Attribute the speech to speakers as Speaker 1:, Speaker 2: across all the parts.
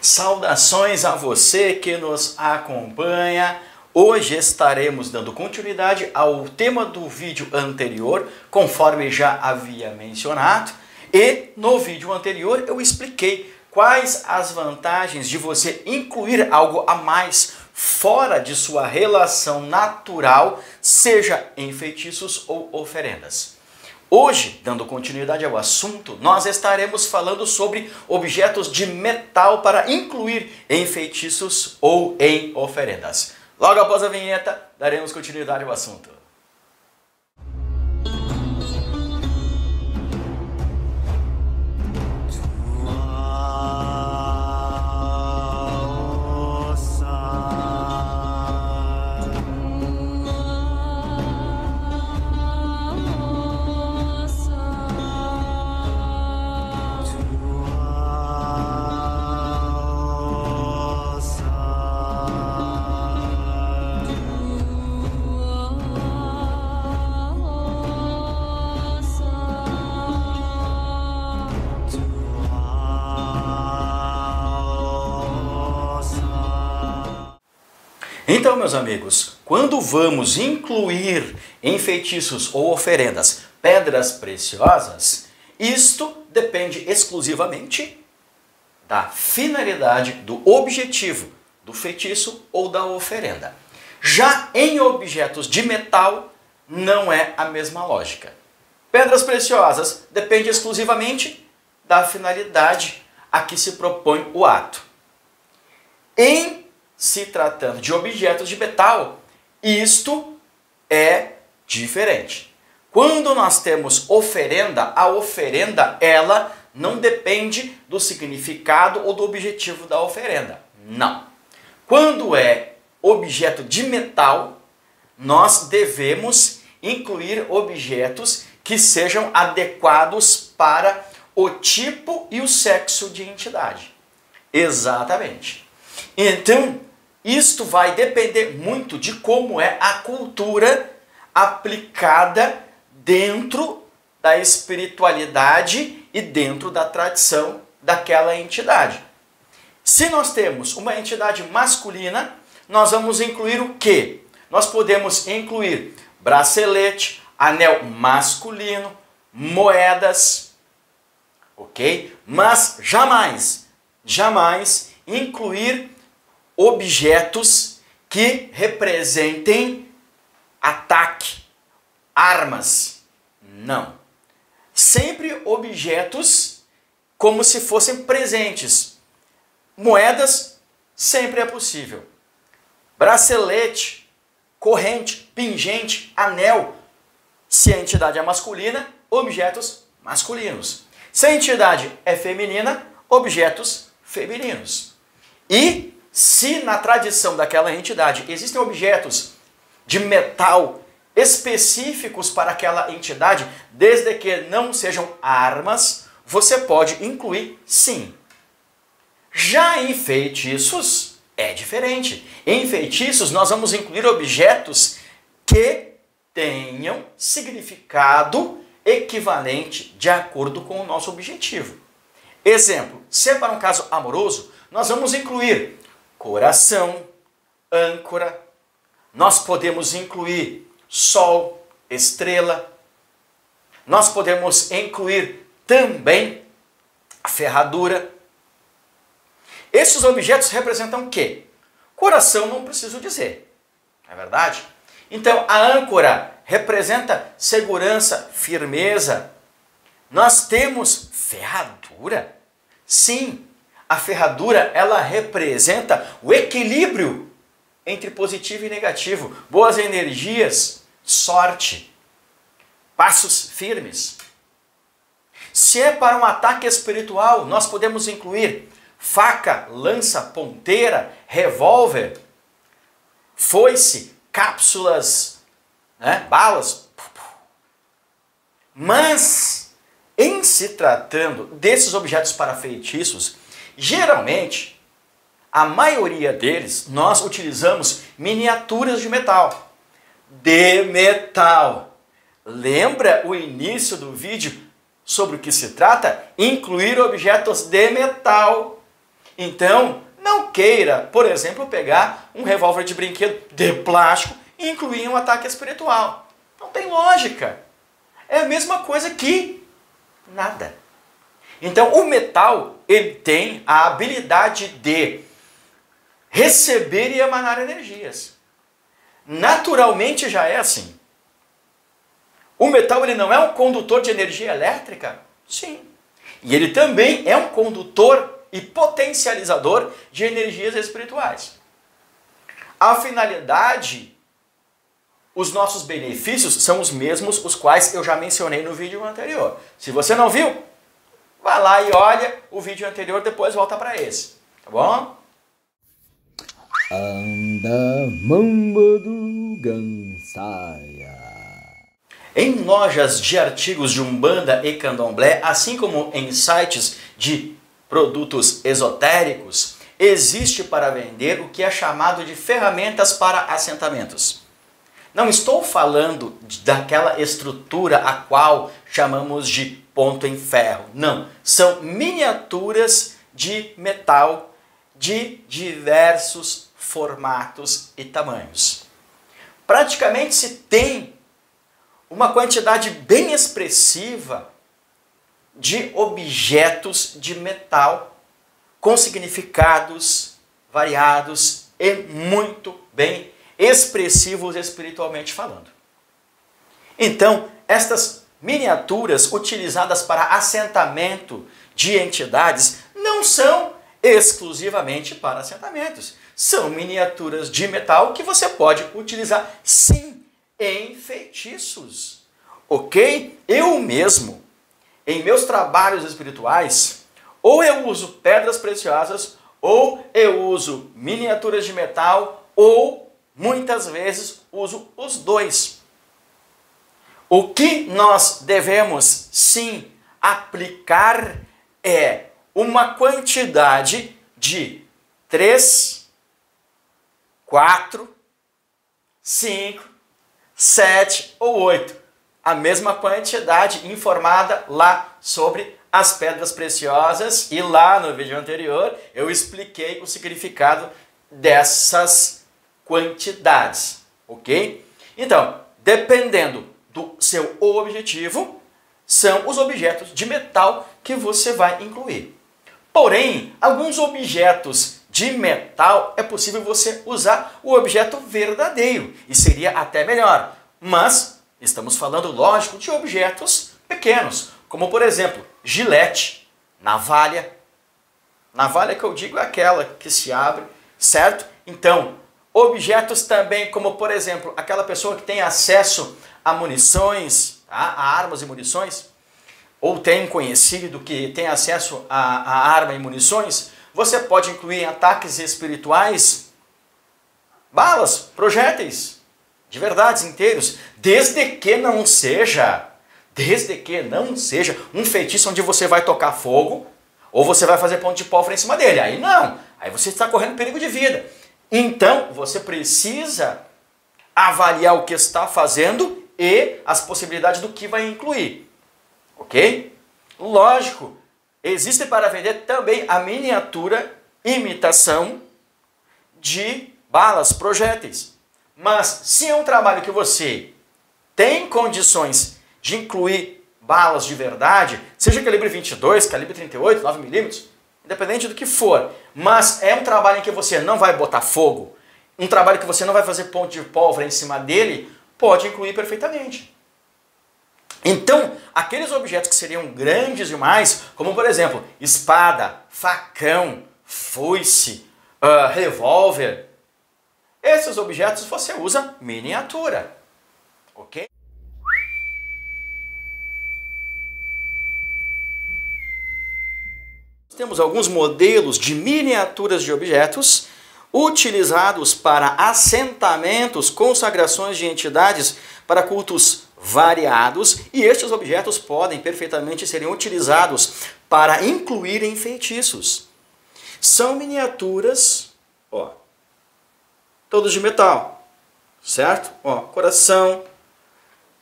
Speaker 1: Saudações a você que nos acompanha. Hoje estaremos dando continuidade ao tema do vídeo anterior, conforme já havia mencionado. E no vídeo anterior eu expliquei quais as vantagens de você incluir algo a mais fora de sua relação natural, seja em feitiços ou oferendas. Hoje, dando continuidade ao assunto, nós estaremos falando sobre objetos de metal para incluir em feitiços ou em oferendas. Logo após a vinheta, daremos continuidade ao assunto. Então, meus amigos, quando vamos incluir em feitiços ou oferendas pedras preciosas, isto depende exclusivamente da finalidade, do objetivo do feitiço ou da oferenda. Já em objetos de metal, não é a mesma lógica. Pedras preciosas depende exclusivamente da finalidade a que se propõe o ato. Em se tratando de objetos de metal, isto é diferente. Quando nós temos oferenda, a oferenda ela não depende do significado ou do objetivo da oferenda. Não. Quando é objeto de metal, nós devemos incluir objetos que sejam adequados para o tipo e o sexo de entidade. Exatamente. Então, isto vai depender muito de como é a cultura aplicada dentro da espiritualidade e dentro da tradição daquela entidade. Se nós temos uma entidade masculina, nós vamos incluir o quê? Nós podemos incluir bracelete, anel masculino, moedas, ok? Mas jamais incluir objetos que representem ataque, armas. Não. Sempre objetos como se fossem presentes. Moedas sempre é possível. Bracelete, corrente, pingente, anel. Se a entidade é masculina, objetos masculinos. Se a entidade é feminina, objetos femininos. E se na tradição daquela entidade existem objetos de metal específicos para aquela entidade, desde que não sejam armas, você pode incluir sim. Já em feitiços é diferente. Em feitiços nós vamos incluir objetos que tenham significado equivalente de acordo com o nosso objetivo. Exemplo, se é para um caso amoroso, nós vamos incluir coração, âncora, nós podemos incluir sol, estrela, nós podemos incluir também a ferradura. Esses objetos representam o quê? Coração não preciso dizer, não é verdade? Então a âncora representa segurança, firmeza. Nós temos ferradura? Sim. A ferradura, ela representa o equilíbrio entre positivo e negativo, boas energias, sorte, passos firmes. Se é para um ataque espiritual, nós podemos incluir faca, lança, ponteira, revólver, foice, cápsulas, balas. Mas, em se tratando desses objetos para feitiços, geralmente, a maioria deles, nós utilizamos miniaturas de metal. De metal. Lembra o início do vídeo sobre o que se trata? Incluir objetos de metal. Então, não queira, por exemplo, pegar um revólver de brinquedo de plástico e incluir um ataque espiritual. Não tem lógica. É a mesma coisa que nada. Então, o metal, ele tem a habilidade de receber e emanar energias. Naturalmente já é assim. O metal, ele não é um condutor de energia elétrica? Sim. E ele também é um condutor e potencializador de energias espirituais. A finalidade, os nossos benefícios são os mesmos os quais eu já mencionei no vídeo anterior. Se você não viu, vai lá e olha o vídeo anterior, depois volta para esse. Tá bom? Em lojas de artigos de Umbanda e Candomblé, assim como em sites de produtos esotéricos, existe para vender o que é chamado de ferramentas para assentamentos. Não estou falando daquela estrutura a qual chamamos de ponto em ferro. Não, são miniaturas de metal de diversos formatos e tamanhos. Praticamente se tem uma quantidade bem expressiva de objetos de metal com significados variados e muito bem expressivos espiritualmente falando. Então, estas miniaturas utilizadas para assentamento de entidades não são exclusivamente para assentamentos. São miniaturas de metal que você pode utilizar sim em feitiços. Ok? Eu mesmo, em meus trabalhos espirituais, ou eu uso pedras preciosas, ou eu uso miniaturas de metal, ou muitas vezes uso os dois. O que nós devemos sim aplicar é uma quantidade de 3, 4, 5, 7 ou 8. A mesma quantidade informada lá sobre as pedras preciosas, e lá no vídeo anterior eu expliquei o significado dessas quantidades, ok? Então, dependendo do seu objetivo, são os objetos de metal que você vai incluir. Porém, alguns objetos de metal é possível você usar o objeto verdadeiro, e seria até melhor. Mas estamos falando, lógico, de objetos pequenos, como por exemplo, gilete, navalha. Navalha que eu digo é aquela que se abre, certo? Então, objetos também como, por exemplo, aquela pessoa que tem acesso a munições, tá? A armas e munições, ou tem conhecido que tem acesso a arma e munições, você pode incluir em ataques espirituais balas, projéteis, de verdades inteiros, desde que não seja um feitiço onde você vai tocar fogo, ou você vai fazer ponto de pólvora em cima dele. Aí não, aí você está correndo perigo de vida. Então, você precisa avaliar o que está fazendo e as possibilidades do que vai incluir. Ok? Lógico, existe para vender também a miniatura imitação de balas, projéteis. Mas se é um trabalho que você tem condições de incluir balas de verdade, seja calibre 22, calibre 38, 9mm, independente do que for, mas é um trabalho em que você não vai botar fogo, um trabalho que você não vai fazer ponto de pólvora em cima dele, pode incluir perfeitamente. Então, aqueles objetos que seriam grandes demais, como por exemplo, espada, facão, foice, revólver, esses objetos você usa miniatura, ok? Temos alguns modelos de miniaturas de objetos utilizados para assentamentos, consagrações de entidades para cultos variados, e estes objetos podem perfeitamente serem utilizados para incluir em feitiços. São miniaturas, ó, todos de metal, certo? Ó, coração,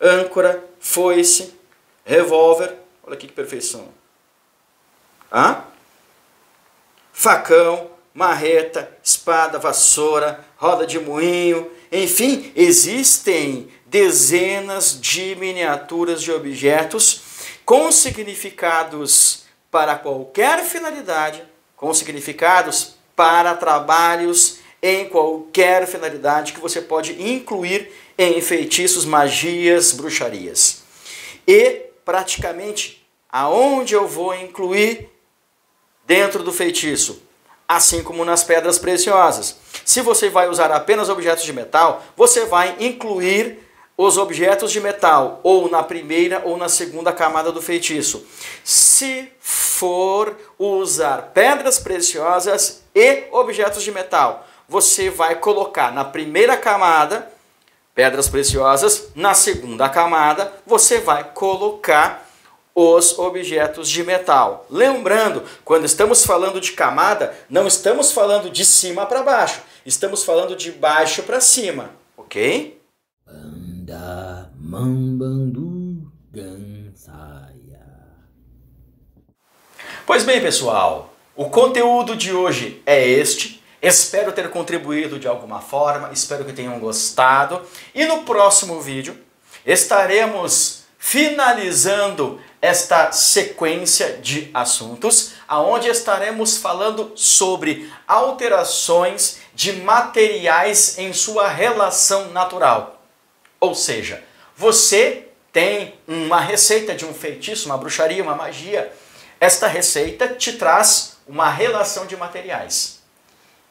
Speaker 1: âncora, foice, revólver, olha aqui que perfeição. facão, marreta, espada, vassoura, roda de moinho, enfim, existem dezenas de miniaturas de objetos com significados para qualquer finalidade, com significados para trabalhos em qualquer finalidade que você pode incluir em feitiços, magias, bruxarias. E praticamente aonde eu vou incluir dentro do feitiço? Assim como nas pedras preciosas. Se você vai usar apenas objetos de metal, você vai incluir os objetos de metal ou na primeira ou na segunda camada do feitiço. Se for usar pedras preciosas e objetos de metal, você vai colocar na primeira camada pedras preciosas, na segunda camada você vai colocar os objetos de metal. Lembrando, quando estamos falando de camada, não estamos falando de cima para baixo, estamos falando de baixo para cima, ok? Pois bem, pessoal, o conteúdo de hoje é este. Espero ter contribuído de alguma forma, espero que tenham gostado. E no próximo vídeo estaremos finalizando esta sequência de assuntos, aonde estaremos falando sobre alterações de materiais em sua relação natural. Ou seja, você tem uma receita de um feitiço, uma bruxaria, uma magia. Esta receita te traz uma relação de materiais.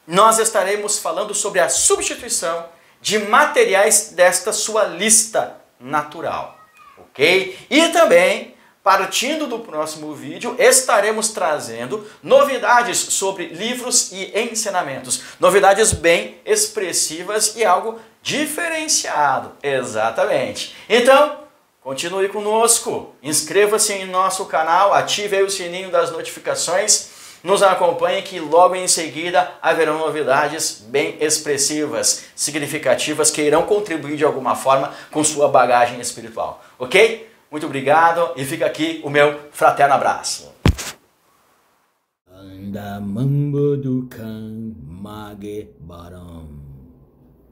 Speaker 1: Nós estaremos falando sobre a substituição de materiais desta sua lista natural, ok? E também, partindo do próximo vídeo, estaremos trazendo novidades sobre livros e ensinamentos. Novidades bem expressivas e algo diferenciado, exatamente. Então, continue conosco, inscreva-se em nosso canal, ative aí o sininho das notificações, nos acompanhe que logo em seguida haverão novidades bem expressivas, significativas, que irão contribuir de alguma forma com sua bagagem espiritual, ok? Muito obrigado e fica aqui o meu fraterno abraço. Anda mambo do can mage baram.